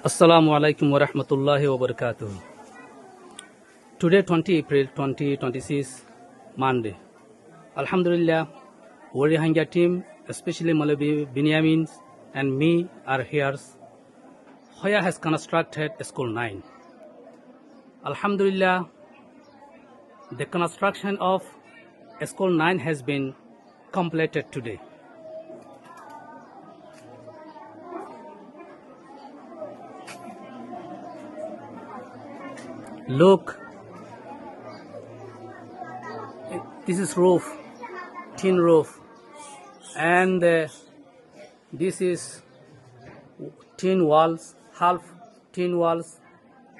Assalamu alaikum wa rahmatullahi wa barakatuh. Today, 20 April 2026, Monday. Alhamdulillah, Warihanga team, especially Malawi Binyamin and me, are here. Hoya has constructed School 9. Alhamdulillah, the construction of School 9 has been completed today. Look, this is roof, tin roof, and this is tin walls, half tin walls,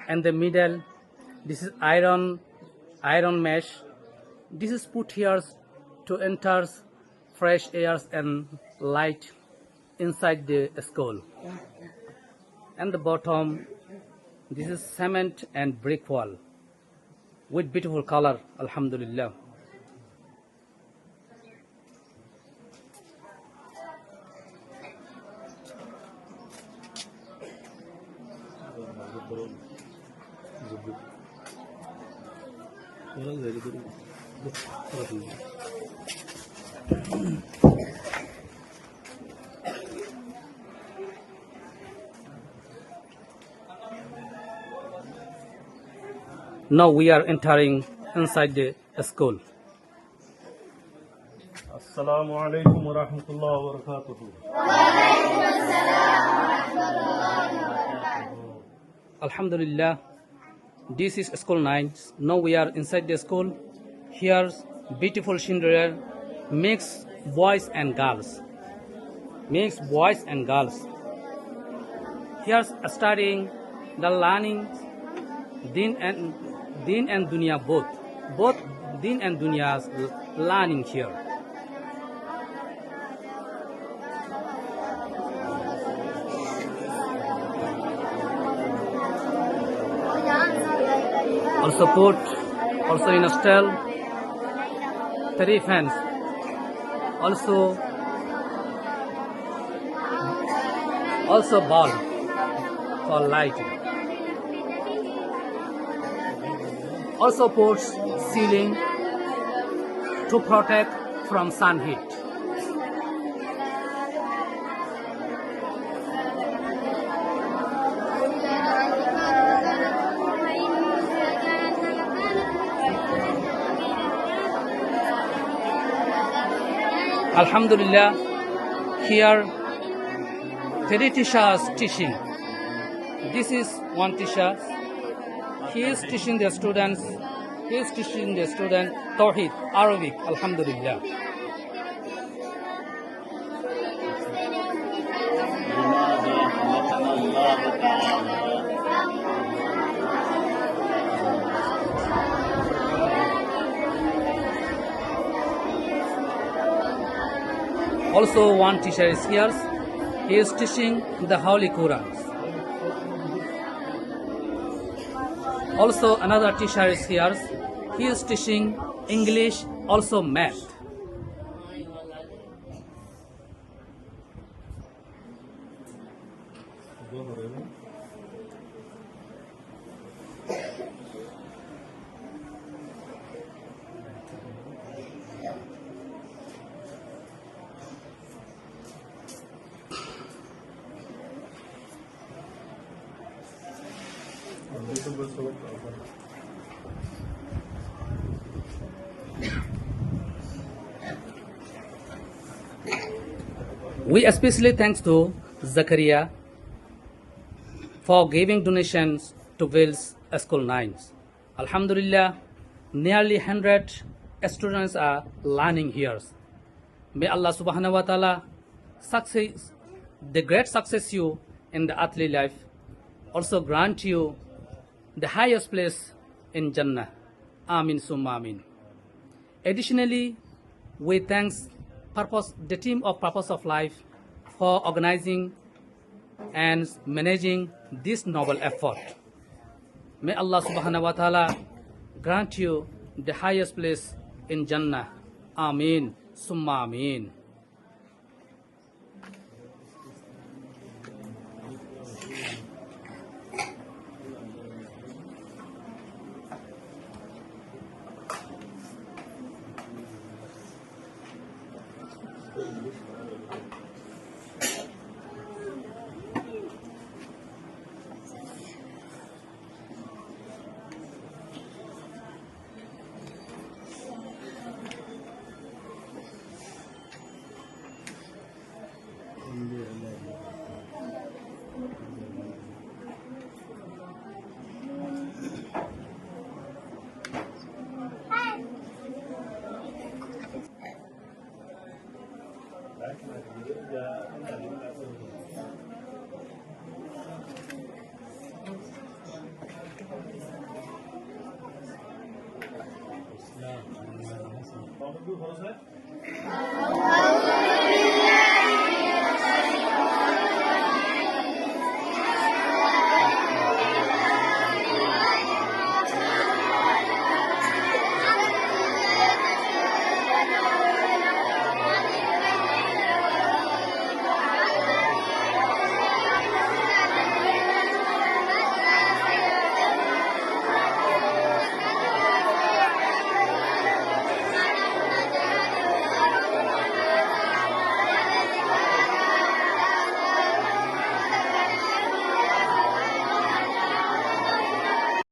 and the middle, this is iron mesh. This is put here to enter fresh air and light inside the school. And the bottom, this is cement and brick wall with beautiful color, alhamdulillah. Now we are entering inside the school. Assalamu alaikum wa rahmatullahi wa barakatuhu. Alhamdulillah, this is school 9. Now we are inside the school. Here's beautiful children, mixed boys and girls. Here's studying the learning Din and Dunya both Din and Dunya's learning here. Also install 3 fans. Also bulb for lighting. Also puts ceiling to protect from sun heat. Alhamdulillah, here 3 teachers teaching. This is one teacher. He is teaching the student Tawheed, Arabic, alhamdulillah. Also one teacher is here. He is teaching the Holy Quran. Also another teacher is here. He is teaching English, also math. We especially thanks to Zakaria for giving donations to build School 9. Alhamdulillah, nearly 100 students are learning here. May Allah subhanahu wa ta'ala the great success you in the earthly life, also grant you the highest place in Jannah. Amin summa amin. Additionally, we thanks the team of Purpose of Life for organizing and managing this noble effort. May Allah subhanahu wa ta'ala grant you the highest place in Jannah. Amin summa amin. খরচ হয়